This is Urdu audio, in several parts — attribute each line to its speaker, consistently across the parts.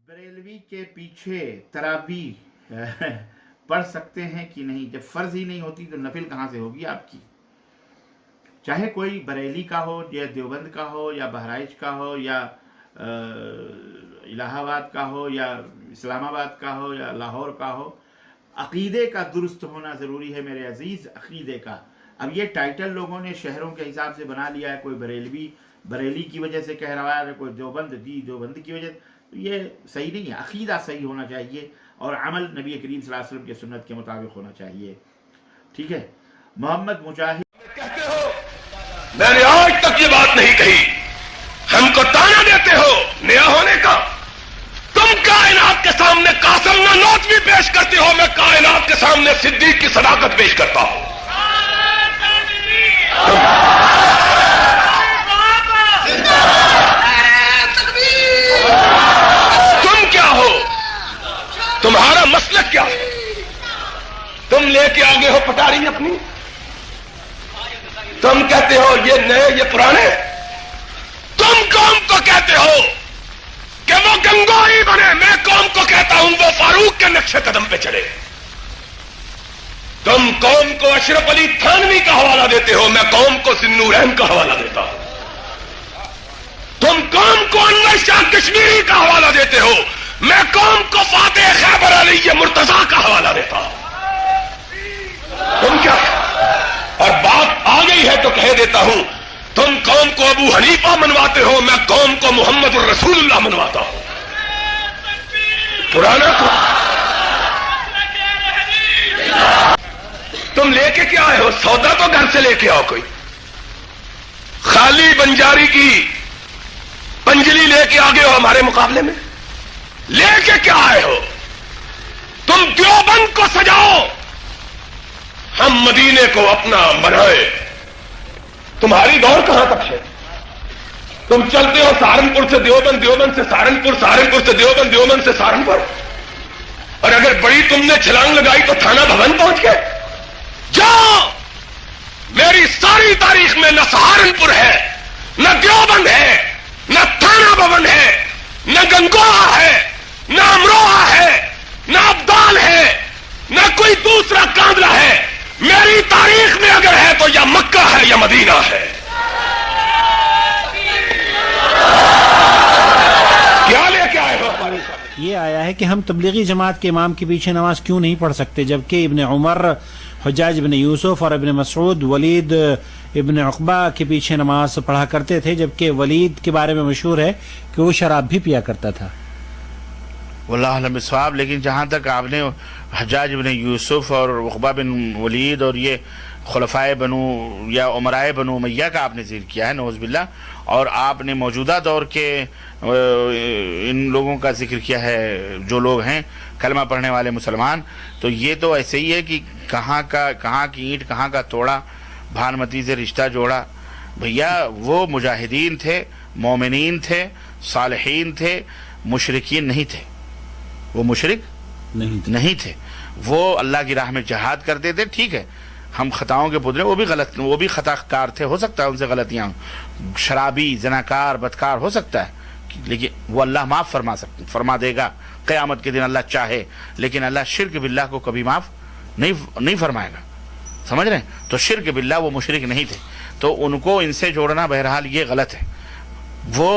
Speaker 1: بریلوی کے پیچھے تراوی پڑھ سکتے ہیں کہ نہیں؟ جب فرض ہی نہیں ہوتی تو نفل کہاں سے ہوگی آپ کی؟ چاہے کوئی بریلی کا ہو یا دیوبند کا ہو یا بہرائچ کا ہو یا الہ آباد کا ہو یا اسلام آباد کا ہو یا لاہور کا ہو، عقیدے کا درست ہونا ضروری ہے میرے عزیز، عقیدے کا۔ اب یہ ٹائٹل لوگوں نے شہروں کے حساب سے بنا لیا ہے، کوئی بریلی کی وجہ سے کہہ رہا ہے، کوئی دیوبند کی وجہ سے، یہ صحیح نہیں ہے۔ عقیدہ صحیح ہونا چاہیے اور عمل نبی کریم صلی اللہ علیہ وسلم کی سنت کے مطابق ہونا چاہیے، ٹھیک ہے؟ محمد مجاہد
Speaker 2: کہتے ہو میں نے آج تک یہ بات نہیں کہی، ہم کو تانا دیتے ہو نیا ہونے کا، تم کائنات کے سامنے قاسم نوٹ بھی پیش کرتے ہو، میں کائنات کے سامنے صدیق کی صداقت پیش کرتا ہوں۔ تم کیا ہو؟ تمہارا مسلک کیا ہے؟ تم لے کے آگے ہو پٹاری اپنی، تم کہتے ہو یہ نئے یہ پرانے، تم قوم کو کہتے ہو کہ وہ گنگوئی بنے، میں قوم کو کہتا ہوں وہ فاروق کے نقش قدم پہ چلے۔ تم قوم کو اشرف علی تھانوی کا حوالہ دیتے ہو، میں قوم کو ذوالنورین کا حوالہ دیتا ہوں۔ تم قوم کو انور شاہ کشمیری کا حوالہ دیتے ہو، میں قوم کو فاتح خیبر علی مرتضیٰ کا حوالہ دیتا ہوں۔ تم کیا؟ اور بات آ گئی ہے تو کہہ دیتا ہوں، تم قوم کو ابو حنیفہ منواتے ہو، میں قوم کو محمد الرسول اللہ منواتا ہوں۔ پرانا تم لے کے کیا آئے ہو؟ سودا تو گھر سے لے کے آؤ کوئی، خالی بنجاری کی پنجلی لے کے آگے ہو ہمارے مقابلے میں، لے کے کیا آئے ہو؟ تم دیوبند کو سجاؤ، ہم مدینے کو اپنا بنائے۔ تمہاری دور کہاں تک ہے؟ تم چلتے ہو سہارنپور سے دیوبند، دیوبند سے سہارنپور، سہارنپور سے دیوبند، دیوبند سے سہارنپور، اور اگر بڑی تم نے چھلانگ لگائی تو تھانہ بھون پہنچ گئے۔ جاؤ، میری ساری تاریخ میں نہ سہارنپور ہے، نہ دیوبند ہے، نہ تھانہ بھون ہے، نہ گنگوہا ہے، نہ امروہہ ہے، نہ ابدال ہے، نہ کوئی دوسرا کاندلا ہے۔ میری تاریخ میں اگر ہے تو یا مکہ ہے یا مدینہ ہے۔ کیا لے کے آئے ہو ہمارے ساتھ؟
Speaker 3: یہ آیا ہے کہ ہم تبلیغی جماعت کے امام کے پیچھے نماز کیوں نہیں پڑھ سکتے، جبکہ ابن عمر، حجاج ابن یوسف اور ابن مسعود ولید ابن عقبہ کے پیچھے نماز پڑھا کرتے تھے، جبکہ ولید کے بارے میں مشہور ہے کہ وہ شراب بھی پیا کرتا تھا۔
Speaker 1: واللہ اعلم بالصواب۔ لیکن جہاں تک آپ نے حجاج بن یوسف اور عقبہ بن ولید اور یہ خلفائے بنو یا عمرائے بنو امیہ کا آپ نے ذکر کیا ہے، نعوذ باللہ، اور آپ نے موجودہ دور کے ان لوگوں کا ذکر کیا ہے جو لوگ ہیں کلمہ پڑھنے والے مسلمان، تو یہ تو ایسے ہی ہے کہ کہاں کی اینٹ کہاں کا توڑا، بھانمتی سے رشتہ جوڑا۔ بھیا وہ مجاہدین تھے، مومنین تھے، صالحین تھے، مشرکین نہیں تھے، وہ مشرک نہیں تھے، وہ اللہ کی راہ میں جہاد کرتے تھے۔ ٹھیک ہے، ہم خطاؤں کے پتلے، وہ بھی خطا کار تھے، ہو سکتا ہے ان سے غلطیاں ہوں، شرابی، زناکار، بدکار ہو سکتا ہے، لیکن وہ اللہ معاف فرما دے گا قیامت کے دن اللہ چاہے، لیکن اللہ شرک باللہ کو کبھی معاف نہیں فرمائے گا، سمجھ رہے ہیں؟ تو شرک باللہ وہ مشرک نہیں تھے، تو ان کو ان سے جوڑنا بہرحال یہ غلط ہے۔ وہ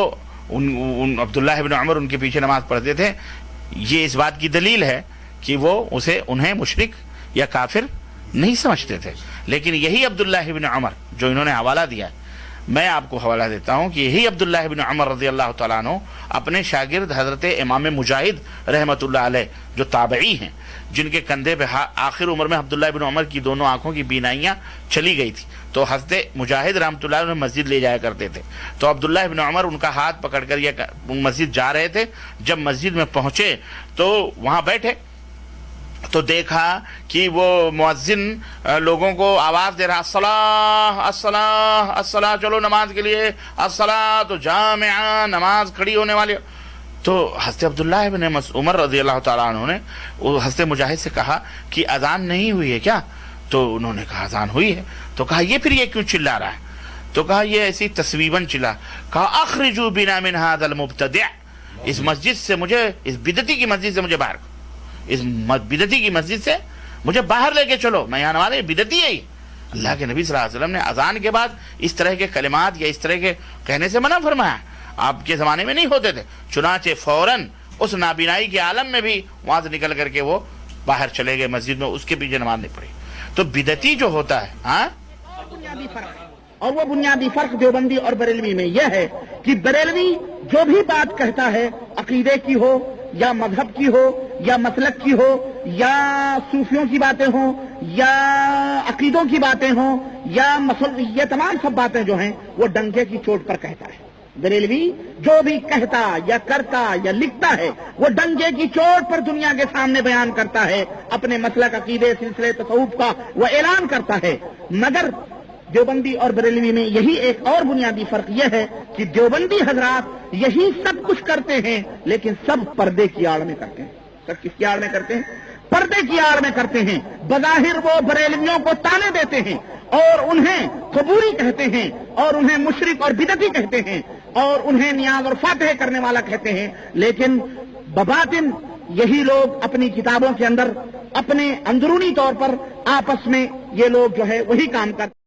Speaker 1: عبداللہ ابن عمر ان کے پیچھے نماز پڑھتے تھے، یہ اس بات کی دلیل ہے کہ وہ انہیں مشرک یا کافر نہیں سمجھتے تھے۔ لیکن یہی عبداللہ ابن عمر جو انہوں نے حوالہ دیا ہے، میں آپ کو حوالہ دیتا ہوں کہ یہی عبداللہ ابن عمر رضی اللہ تعالیٰ عنہ اپنے شاگرد حضرت امام مجاہد رحمۃ اللہ علیہ جو تابعی ہیں، جن کے کندھے پہ آخر عمر میں عبداللہ ابن عمر کی دونوں آنکھوں کی بینائیاں چلی گئی تھی، تو حضرت مجاہد رحمۃ اللہ علیہ مسجد لے جایا کرتے تھے، تو عبداللہ ابن عمر ان کا ہاتھ پکڑ کر یہ مسجد جا رہے تھے۔ جب مسجد میں پہنچے تو وہاں بیٹھے تو دیکھا کہ وہ مؤذن لوگوں کو آواز دے رہا، الصلاۃ الصلاۃ الصلاۃ، چلو نماز کے لیے، الصلاۃ جامعہ، نماز کھڑی ہونے والی۔ تو حضرت عبداللہ ابن عمر رضی اللہ تعالیٰ عنہ نے حضرت مجاہد سے کہا کہ اذان نہیں ہوئی ہے کیا؟ تو انہوں نے کہا اذان ہوئی ہے۔ تو کہا یہ پھر یہ کیوں چلا رہا ہے؟ تو کہا یہ ایسی تصویباً چلا۔ کہا اخرجوا بنا من هذا المبتدع، اس مسجد سے مجھے، اس بدعتی کی مسجد سے مجھے باہر، اس بدعتی کی مسجد سے مجھے باہر لے کے چلو، میں یہاں ہمارے بدعتی ہے ہی۔ اللہ کے نبی صلی اللہ علیہ وسلم نے اذان کے بعد اس طرح کے کلمات یا اس طرح کے کہنے سے منع فرمایا، آپ کے زمانے میں نہیں ہوتے تھے، چنانچہ فوراً اس نابینائی کے عالم میں بھی وہاں سے نکل کر کے وہ باہر چلے گئے مسجد میں، اس کے پیچھے نماز نہیں پڑھی۔ تو بدعتی جو ہوتا ہے
Speaker 4: بنیادی فرق ہے، اور وہ بنیادی فرق دیوبندی اور بریلوی میں یہ ہے کہ بریلوی جو بھی بات کہتا ہے، عقیدے کی ہو یا مذہب کی ہو یا مسلک کی ہو یا صوفیوں کی باتیں ہوں یا عقیدوں کی باتیں ہوں یا یہ تمام سب باتیں جو ہیں وہ ڈنکے کی چوٹ پر کہتا ہے۔ بریلوی جو بھی کہتا یا کرتا یا لکھتا ہے وہ ڈنکے کی چوٹ پر دنیا کے سامنے بیان کرتا ہے، اپنے مسلک، عقیدے، سلسلے، تصوف کا وہ اعلان کرتا ہے۔ مگر دیوبندی اور بریلوی میں یہی ایک اور بنیادی فرق یہ ہے کہ دیوبندی حضرات یہی سب کچھ کرتے ہیں لیکن سب پردے کی آڑ میں کرتے ہیں۔ سب کس کی آڑ میں کرتے ہیں؟ پردے کی آڑ میں کرتے ہیں۔ بظاہر وہ بریلویوں کو تانے دیتے ہیں اور انہیں قبوری کہتے ہیں اور انہیں مشرک اور بدعتی کہتے ہیں اور انہیں نیاز اور فاتح کرنے والا کہتے ہیں، لیکن بباطن یہی لوگ اپنی کتابوں کے اندر اپنے اندرونی طور پر آپس میں یہ لوگ جو ہے وہی کام کرتے ہیں۔